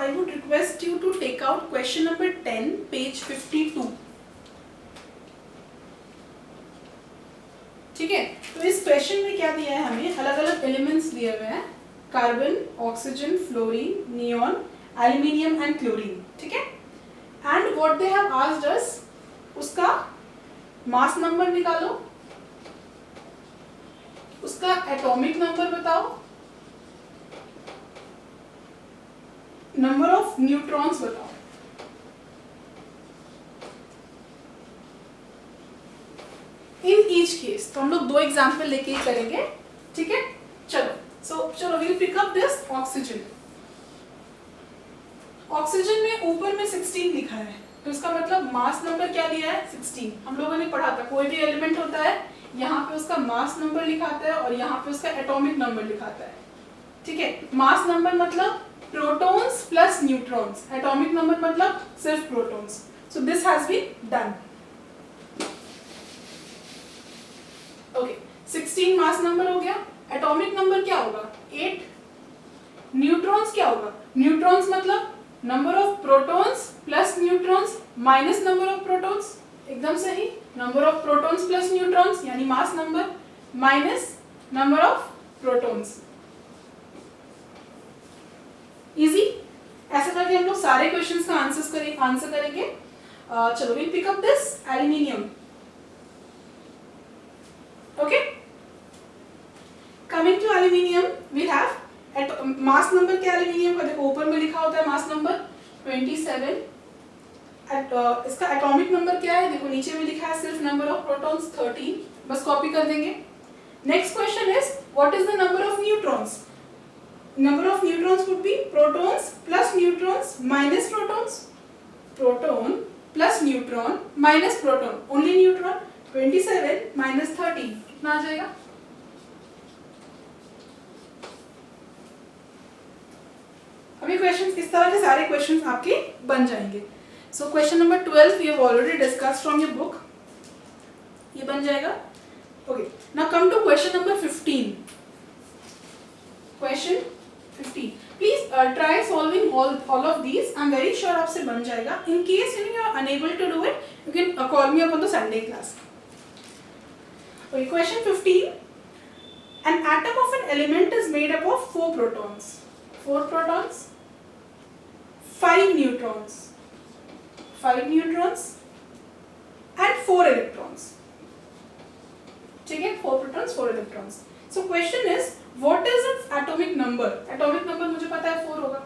I would request you to take out question number 10, page 52. ठीक है, तो इस क्वेश्चन में क्या दिया है हमें, अलग अलग एलिमेंट्स दिए हुए हैं, carbon, oxygen, fluorine, neon, aluminium and chlorine. ठीक है, and what they have asked us, उसका मास नंबर निकालो, उसका एटॉमिक नंबर बताओ, नंबर ऑफ न्यूट्रॉन्स बताओ. इन ईच केस तो हम लोग 2 एग्जाम्पल लेके ही करेंगे. ठीक है, चलो we pick up this oxygen. Oxygen में ऊपर में 16 लिखा है, तो इसका मतलब मास नंबर क्या दिया है, 16. हम लोगों ने पढ़ा था, कोई भी एलिमेंट होता है यहाँ पे उसका मास नंबर लिखाता है और यहाँ पे उसका एटॉमिक नंबर लिखाता है. ठीक है, मास नंबर मतलब protons plus neutrons, atomic number मतलब सिर्फ protons. So this has been done. Okay, 16 mass number हो गया. एटॉमिक नंबर क्या होगा, 8. न्यूट्रॉन्स क्या होगा, न्यूट्रॉन्स मतलब number of protons plus neutrons minus number of protons. एकदम सही, number of protons plus neutrons यानी mass number minus number of protons. Easy. ऐसा करके हम लोग सारे क्वेश्चंस का आंसर करेंगे. चलो we pick up this aluminium. Okay, coming to aluminium we have mass number क्या एल्यूमिनियम का, देखो ऊपर में लिखा होता है मास नंबर 27. इसका एटॉमिक नंबर क्या है, देखो नीचे में लिखा है सिर्फ नंबर ऑफ प्रोटॉन्स 13. बस कॉपी कर देंगे. Next question is what is the number of neutrons. Number of neutrons would be protons plus neutrons minus protons. Proton plus neutron minus proton. Only neutron. 27 minus 13 कितना आ जाएगा? अभी questions इस तरह के सारे क्वेश्चंस आपके बन जाएंगे. So question number 12 we have already discussed from your book. ये बन जाएगा. Okay. Now come to question number 15. Question 15. Please try solving all of these. I'm very sure आपसे बन जाएगा. In case you are unable to do it, you can call me up on the Sunday class. Okay, question 15. An atom of an element is made up of 4 protons. 4 protons, 5 neutrons, 5 neutrons, and 4 electrons. ठीक है, 4 protons, 4 electrons. So question is, what is its atomic number? Atomic number मुझे पता है 4 होगा.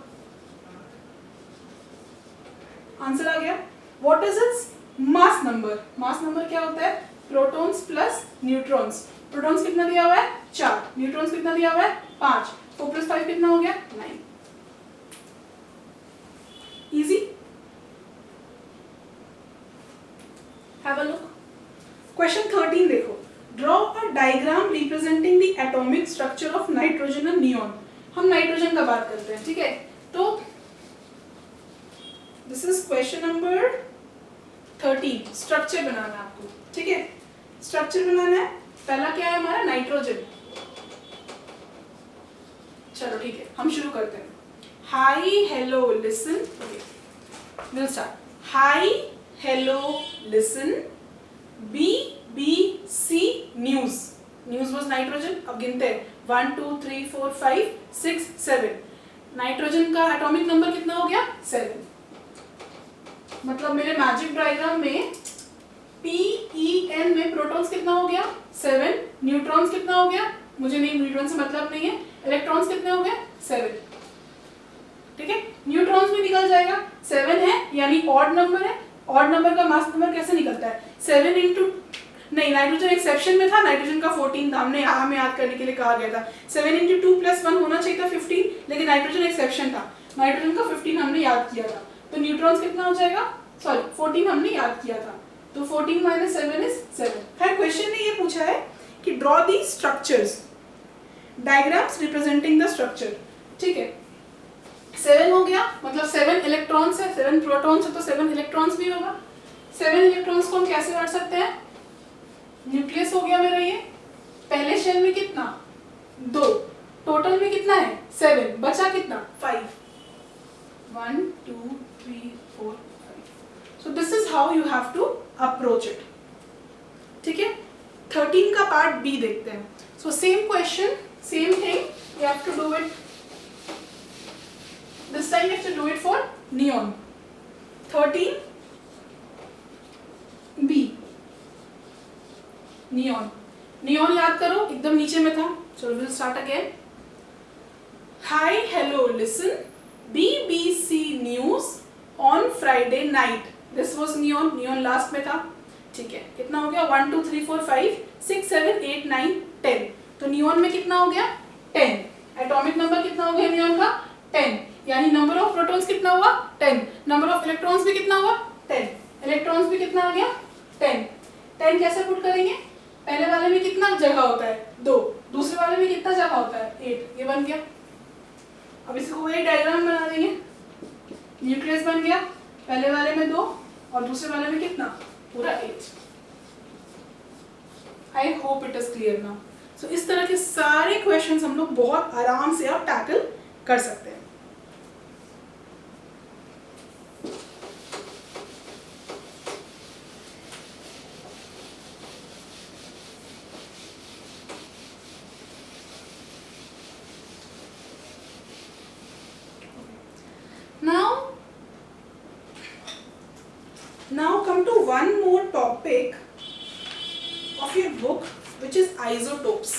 Answer आ गया. What is its mass number? Mass number क्या होता है, protons plus neutrons. Protons कितना दिया हुआ है, 4. Neutrons कितना दिया हुआ है, 5. 4 plus 5 कितना हो गया, 9. Easy. Have a look. Question 13 देखो. Draw a diagram representing the atomic structure of nitrogen and neon. हम नाइट्रोजन का बात करते हैं. ठीक है, तो this is question number 13. Structure बनाना है आपको. ठीक है, स्ट्रक्चर बनाना है. पहला क्या है हमारा, नाइट्रोजन. चलो ठीक है, हम शुरू करते हैं. Hi hello listen. Will start. Hi hello listen. B B C news. News was nitrogen. अब गिनते हैं 1 2 3 4 5 6 7. नाइट्रोजन का एटॉमिक नंबर कितना हो गया, 7. मतलब मेरे मैजिक डायग्राम में PEN में प्रोटॉन्स कितना हो गया, 7. न्यूट्रॉन्स कितना हो गया, मुझे नहीं, न्यूट्रॉन से मतलब नहीं है. इलेक्ट्रॉन्स कितने हो गए, 7. ठीक है, न्यूट्रॉन्स भी निकल जाएगा. 7 है यानी ऑड नंबर है. ऑड नंबर का मास नंबर कैसे निकलता है, 7 इंटू, नहीं नाइट्रोजन एक्सेप्शन में था, नाइट्रोजन का 14 था, हमने हमें याद करने के लिए कहा गया था. 7 इंटू 2 प्लस 1 होना चाहिए था 15, लेकिन नाइट्रोजन एक्सेप्शन था, नाइट्रोजन का 15 हमने याद किया था. तो न्यूट्रॉन्स कितना हो जाएगा, सॉरी 14 हमने याद किया था. तो 14 माइनस 7 इज 7. खैर क्वेश्चन ने ये पूछा है कि draw the structures, diagrams representing the structure. ठीक है, 7 हो गया मतलब 7 इलेक्ट्रॉन्स है, 7 प्रोटॉन्स है तो 7 इलेक्ट्रॉन्स भी होगा. 7 इलेक्ट्रॉन्स को हम कैसे बांट सकते हैं, न्यूक्लियस हो गया मेरा ये. पहले शेल में कितना, 2. टोटल में कितना है, 7. बचा कितना, 5. 1 2 3 4 5. So this is how you have to approach it. ठीक है, 13 का पार्ट बी देखते हैं. So same question, same thing, you have to do it. This time you have to do it for neon. 13 B. neon. neon याद करो, एकदम नीचे में था. So we'll start again. Hi, hello, listen. BBC News on Friday night. This was neon. neon last में था. ठीक है, कितना हो गया? 1 2 3 4 5 6 7 8 9 10. तो नियॉन में कितना हो गया? 10. एटॉमिक नंबर कितना हो गया नियॉन का? 10. यानी नंबर ऑफ प्रोटॉन्स कितना हुआ? 10. नंबर ऑफ इलेक्ट्रॉन्स भी कितना हुआ? 10. इलेक्ट्रॉन्स भी कितना आ गया? 10. 10 कैसे पुट करेंगे? पहले वाले में कितना जगह होता है? 2. दूसरे वाले में कितना जगह होता है? 8. ये बन गया. अब इसको वही डायग्राम बना देंगे. न्यूक्लियस बन गया. पहले वाले में 2 और दूसरे वाले में कितना? पूरा 8. I hope it is clear now. So इस तरह के सारे क्वेश्चंस हम लोग बहुत आराम से आप टैकल कर सकते हैं. Now come to one more topic of your book, which is isotopes.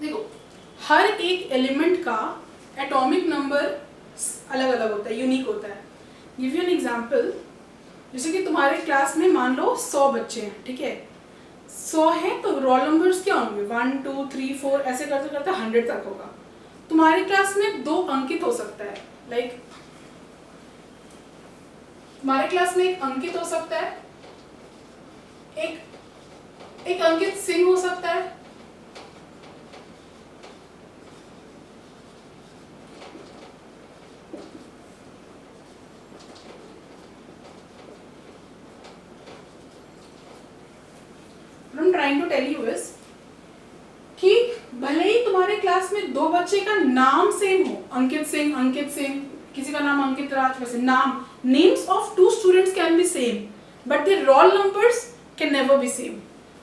देखो, हर एक एलिमेंट का एटॉमिक नंबर अलग अलग होता है, यूनिक होता है. Give you an example. जैसे कि तुम्हारे क्लास में मान लो 100 बच्चे हैं, ठीक है. 100 है तो रोल नंबर्स क्या होंगे? 1 2 3 4 ऐसे करते करते 100 तक होगा. तुम्हारी क्लास में 2 अंकित हो सकता है. लाइक तुम्हारे क्लास में एक अंकित हो सकता है, एक अंकित सिंह हो सकता है. What I'm trying to tell you is कि भले ही तुम्हारे क्लास में 2 बच्चे का नाम सेम हो, अंकित सिंह, किसी का नाम अंकित राज, वैसे नाम names of 2 students can be same, but their roll numbers can never be same.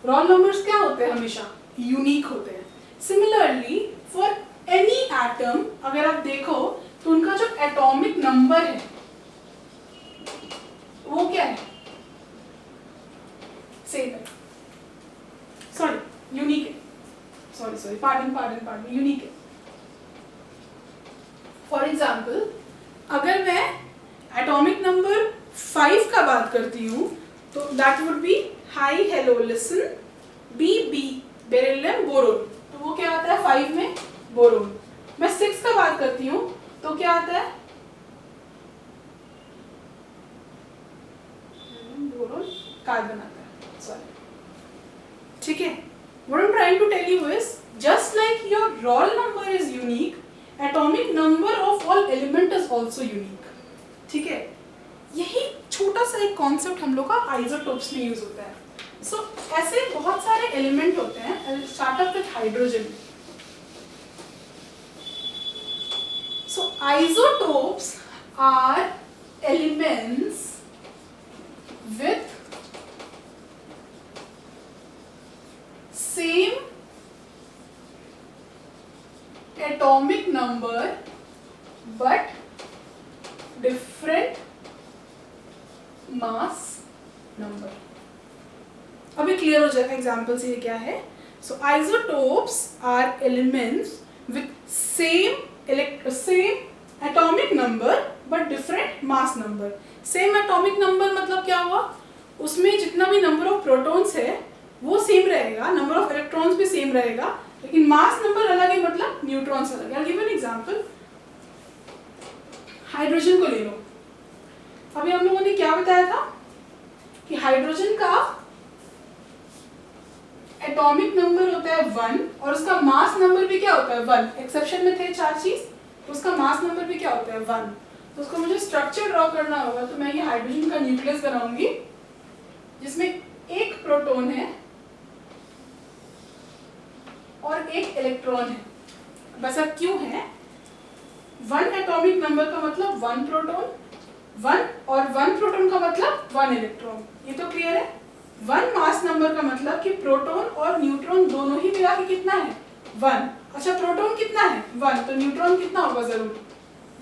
Roll numbers क्या होते हैं? हमेशा यूनिक होते हैं. सिमिलरली फॉर एनी एटम अगर आप देखो तो उनका जो एटॉमिक नंबर है वो क्या है? सेम है. सॉरी, यूनिक है. सॉरी, पार्डन, यूनिक है. फॉर एग्जाम्पल, अगर मैं एटॉमिक नंबर 5 का बात करती हूँ तो that would be hi hello listen B beryllium boron. तो वो क्या आता है 5 में? बोरोन. मैं 6 का बात करती हूँ तो क्या आता है? बोरोन कार्बन आता है. सॉरी, ठीक है. What I'm trying to tell you is, just like your roll number is unique, atomic number of all element is also unique. ठीक है. यही छोटा सा एक कॉन्सेप्ट हम लोग का आइसोटोप्स में यूज होता है. So ऐसे बहुत सारे एलिमेंट होते हैं. I'll start up with hydrogen. So isotopes are elements with same atomic number but different mass number. अभी क्लियर हो जाएगा एग्जाम्पल से ये क्या है. So isotopes are elements with same atomic number but different mass number. Same atomic number मतलब क्या हुआ? उसमें जितना भी नंबर ऑफ प्रोटॉन्स है वो सेम रहेगा, नंबर ऑफ इलेक्ट्रॉन्स भी सेम रहेगा, लेकिन मास नंबर अलग है, मतलब न्यूट्रॉन्स अलग है. I'll give an example. Hydrogen को ले लो. अभी हम लोगों ने क्या बताया था कि हाइड्रोजन का एटॉमिक नंबर होता है 1 और उसका मास नंबर भी क्या होता है? 1. एक्सेप्शन में थे 4 चीज, तो उसका मास नंबर भी क्या होता है? 1. तो उसको मुझे स्ट्रक्चर ड्रॉ करना होगा. तो मैं ये हाइड्रोजन का न्यूक्लियस बनाऊंगी जिसमें एक प्रोटॉन है और एक इलेक्ट्रॉन है। वैसा क्यों है? 1 एटॉमिक नंबर का मतलब 1 प्रोटॉन, 1 और 1 प्रोटॉन का मतलब 1 इलेक्ट्रॉन। ये तो क्लियर है। 1 मास नंबर का मतलब कि प्रोटॉन और न्यूट्रॉन दोनों ही मिला के कितना है? 1। अच्छा, प्रोटॉन कितना है? 1, तो न्यूट्रॉन कितना होगा? जरूर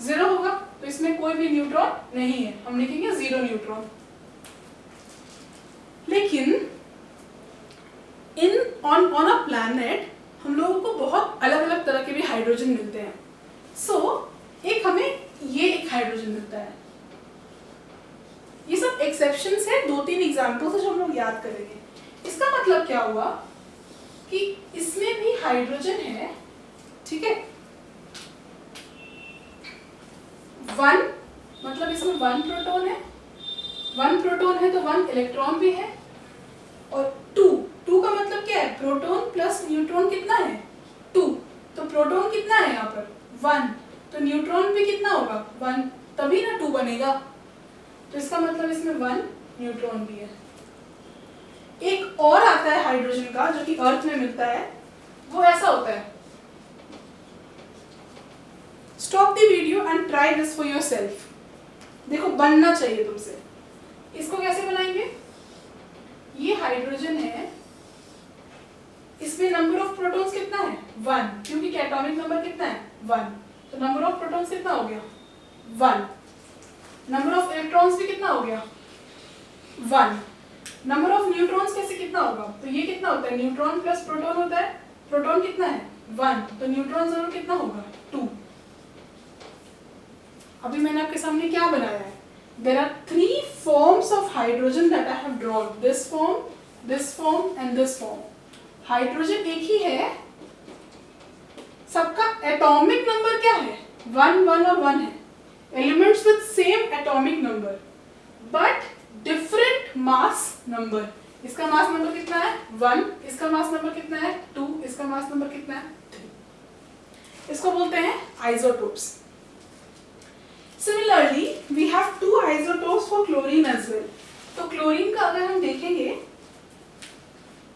0 होगा, तो इसमें कोई भी न्यूट्रॉन नहीं है, हम लिखेंगे 0 न्यूट्रॉन। लेकिन ऑन अ प्लैनेट हम लोगों को बहुत अलग अलग तरह के भी हाइड्रोजन मिलते हैं। एक हमें ये एक हाइड्रोजन मिलता है। ये सब एक्सेप्शंस है, 2-3 एग्जाम्पल्स है जो हम लोग याद करेंगे। इसका मतलब क्या हुआ कि इसमें भी हाइड्रोजन है, ठीक है। 1 मतलब इसमें 1 प्रोटॉन है, 1 प्रोटॉन है तो 1 इलेक्ट्रॉन भी है, और 2 का मतलब क्या है? प्रोटॉन प्लस न्यूट्रॉन कितना है? 2। तो प्रोटॉन कितना है यहाँ पर? 1, तो न्यूट्रॉन भी कितना होगा? 1, तभी ना 2 बनेगा। तो इसका मतलब इसमें 1 न्यूट्रॉन भी है। एक और आता है हाइड्रोजन का जो कि अर्थ में मिलता है, वो ऐसा होता है। Stop the video and try this for yourself. देखो, बनना चाहिए तुमसे। इसको कैसे बनाएंगे? ये हाइड्रोजन है, इसमें नंबर ऑफ प्रोटॉन्स कितना है? 1, क्योंकि एटॉमिक नंबर कितना है? 1, तो नंबर ऑफ प्रोटॉन्स कितना हो गया? 1। नंबर ऑफ इलेक्ट्रॉन्स भी कितना हो गया? 1। नंबर ऑफ न्यूट्रॉन्स कैसे कितना होगा? तो ये कितना होता है? न्यूट्रॉन प्लस प्रोटॉन होता है। प्रोटॉन कितना है? 1, तो न्यूट्रॉन जरूर कितना होगा? 2। अभी मैंने आपके सामने क्या बनाया है? There are 3 forms of hydrogen that I have drawn. This form and this form. Hydrogen एक ही है, सबका एटॉमिक नंबर क्या है? 1, 1 और 1 है। Elements with same atomic number but different mass number. इसका मास नंबर कितना है? 1, इसका मास नंबर कितना है? 2, इसका मास नंबर कितना है? 3। इसको बोलते हैं isotopes. Similarly, we have 2 isotopes for chlorine as well. तो क्लोरीन का अगर हम देखेंगे,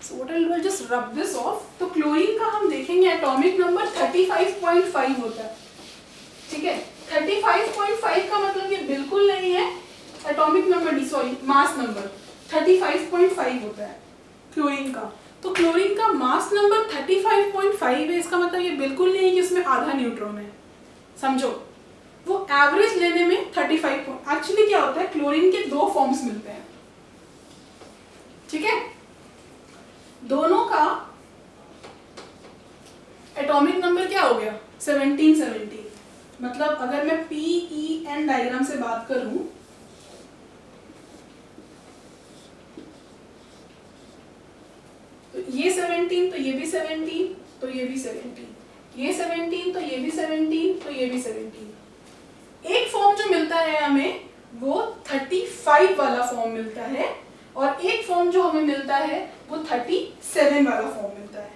so what I will just rub this off. तो क्लोरीन का हम देखेंगे एटॉमिक नंबर 35.5 होता है, ठीक है। 35.5 का मतलब ये बिल्कुल नहीं है atomic number, sorry mass number 35.5 होता है क्लोरीन का। तो क्लोरीन का मास नंबर 35.5 है, इसका मतलब ये बिल्कुल नहीं है कि उसमें आधा न्यूट्रॉन है। समझो, वो एवरेज लेने में 35। एक्चुअली क्या होता है, क्लोरीन के 2 फॉर्म्स मिलते हैं, ठीक है। दोनों का एटॉमिक नंबर क्या हो गया? 17। मतलब अगर मैं PEN डायग्राम से बात करूं, तो ये 17, तो ये भी 17, तो ये भी 17, ये 17, तो ये भी 17, तो ये भी 17। एक फॉर्म जो मिलता है हमें वो 35 वाला फॉर्म मिलता है, और एक फॉर्म जो हमें मिलता है वो 37 वाला फॉर्म मिलता है,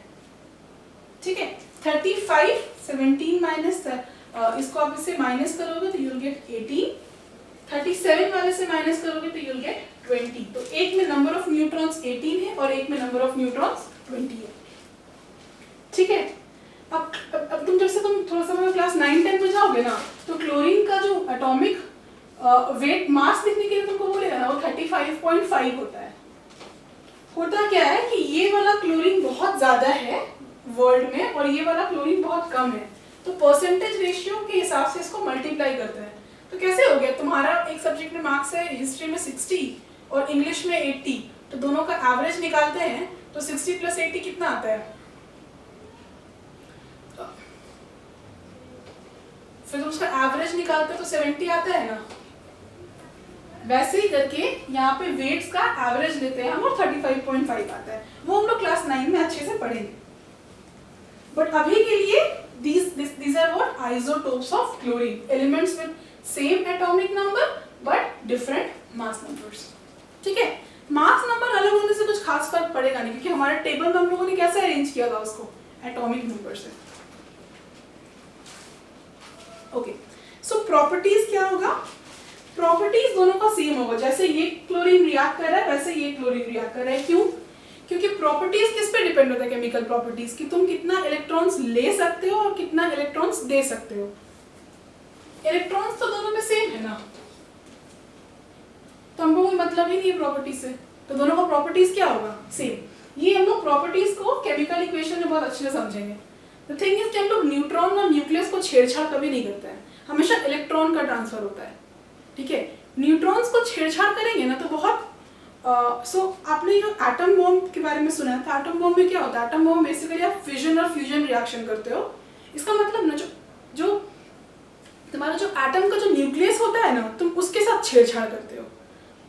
ठीक है। 35, 17 माइनस, इसको आप इससे माइनस करोगे तो यूल गेट 18, 37 वाले से माइनस करोगे तो यूल गेट 20। तो एक में नंबर ऑफ न्यूट्रॉन्स 18 है और एक में नंबर ऑफ न्यूट्रॉन्स 20 है, ठीक है। अब तुम जैसे तुम थोड़ा सा क्लास 9-10 में जाओगे ना, तो क्लोरीन का जो एटॉमिक वेट मास लिखने के लिए तुमको बोलेगा ना, वो 35.5 होता है। होता क्या है कि ये वाला क्लोरीन बहुत ज्यादा है वर्ल्ड में और ये वाला क्लोरीन बहुत कम है, तो परसेंटेज रेशियो के हिसाब से इसको मल्टीप्लाई करते हैं। तो कैसे हो गया, तुम्हारा एक सब्जेक्ट में मार्क्स है हिस्ट्री में 60 और इंग्लिश में 80, तो दोनों का एवरेज निकालते हैं तो 60 + 80 कितना आता है? फिर तो उसका एवरेज निकालते हैं तो 70 आता है ना। वैसे ही करके यहाँ पे वेट्स का एवरेज लेते हैं हम और 35.5 आता है। वो हम लोग क्लास 9 में अच्छे से पढ़ेंगे, बट अभी के लिए these are what isotopes of chlorine, elements with same atomic number but different mass numbers, ठीक है। मास नंबर अलग होने से कुछ खास फर्क पड़ेगा नहीं, क्योंकि हमारे टेबल में हम लोगों ने कैसे अरेंज किया था उसको, एटॉमिक नंबर से। ओके, सो प्रॉपर्टीज क्या होगा? प्रॉपर्टीज दोनों का सेम होगा। जैसे ये क्लोरीन रिएक्ट कर रहा है वैसे ये क्लोरीन रिएक्ट कर रहा है। क्यों? क्योंकि प्रॉपर्टीज किस पे डिपेंड होता है, केमिकल प्रॉपर्टीज कि तुम कितना इलेक्ट्रॉन्स ले सकते हो और कितना इलेक्ट्रॉन्स दे सकते हो। इलेक्ट्रॉन्स तो दोनों में सेम है ना, तो हमको कोई मतलब ही नहीं है प्रॉपर्टी से, तो दोनों का प्रॉपर्टीज क्या होगा, सेम। ये हम लोग प्रॉपर्टीज को केमिकल इक्वेशन में बहुत अच्छे से समझेंगे। द थिंग इज कि हम लोग न्यूट्रॉन और न्यूक्लियस को छेड़छाड़ कभी नहीं करते हैं, हमेशा इलेक्ट्रॉन का ट्रांसफर होता है, ठीक है। न्यूट्रॉन्स को छेड़छाड़ करेंगे ना तो बहुत आपने जो एटम बॉम्ब के बारे में सुना था, एटम बॉम्ब में क्या होता है, एटम बॉम्ब बेसिकली आप फिजन और फ्यूजन रिएक्शन करते हो। इसका मतलब ना जो तुम्हारा जो एटम का जो न्यूक्लियस होता है ना, तुम उसके साथ छेड़छाड़ करते हो,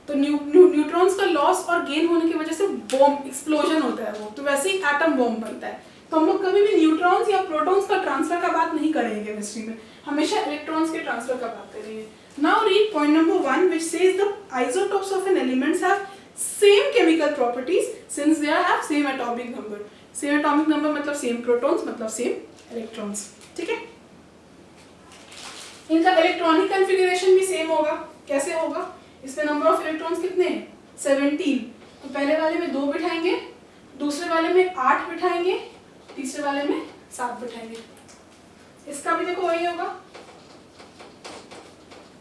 तो न्यूट्रॉन्स का लॉस और गेन होने की वजह से बॉम्ब एक्सप्लोजन होता है वो, तो वैसे ही एटम बॉम्ब बनता है। तो हम लोग कभी भी न्यूट्रॉन्स या प्रोटॉन्स का ट्रांसफर का बात नहीं करेंगे केमिस्ट्री में, हमेशा इलेक्ट्रॉन्स के ट्रांसफर का बात करेंगे। Now read point number 1 which says the isotopes of an elements have same chemical properties since they have same atomic number. Same atomic number मतलब same protons मतलब same electrons, ठीक है। इनका इलेक्ट्रॉनिक कॉन्फ़िगरेशन भी same होगा। कैसे होगा, इसमें नंबर ऑफ इलेक्ट्रॉन्स कितने हैं 17, तो पहले वाले में 2 बिठाएंगे, दूसरे वाले में 8 बिठाएंगे, तीसरे वाले में 7 बिठाएंगे। इसका भी देखो वही होगा,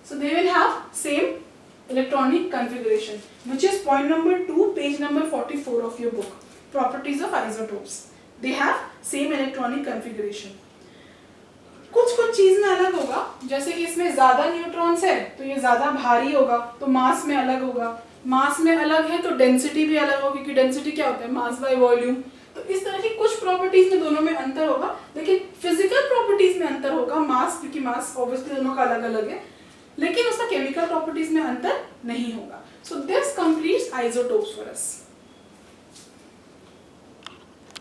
so they will have same electronic configuration, which is point number 2, page number 44 of your book, properties of isotopes. They have same electronic configuration. कुछ चीज में अलग होगा, जैसे कि इसमें ज्यादा न्यूट्रॉन्स है तो ये ज्यादा भारी होगा, तो मास में अलग होगा। मास में अलग है तो डेंसिटी भी अलग होगा, क्योंकि डेंसिटी क्या होता है, मास बाय वॉल्यूम। तो इस तरह की कुछ प्रॉपर्टीज में दोनों में अंतर होगा, लेकिन फिजिकल प्रॉपर्टीज में अंतर होगा। मास, क्योंकि मास ऑब्वियसली दोनों का अलग अलग है, लेकिन उसका केमिकल प्रॉपर्टीज में अंतर नहीं होगा। So this completes isotopes for us.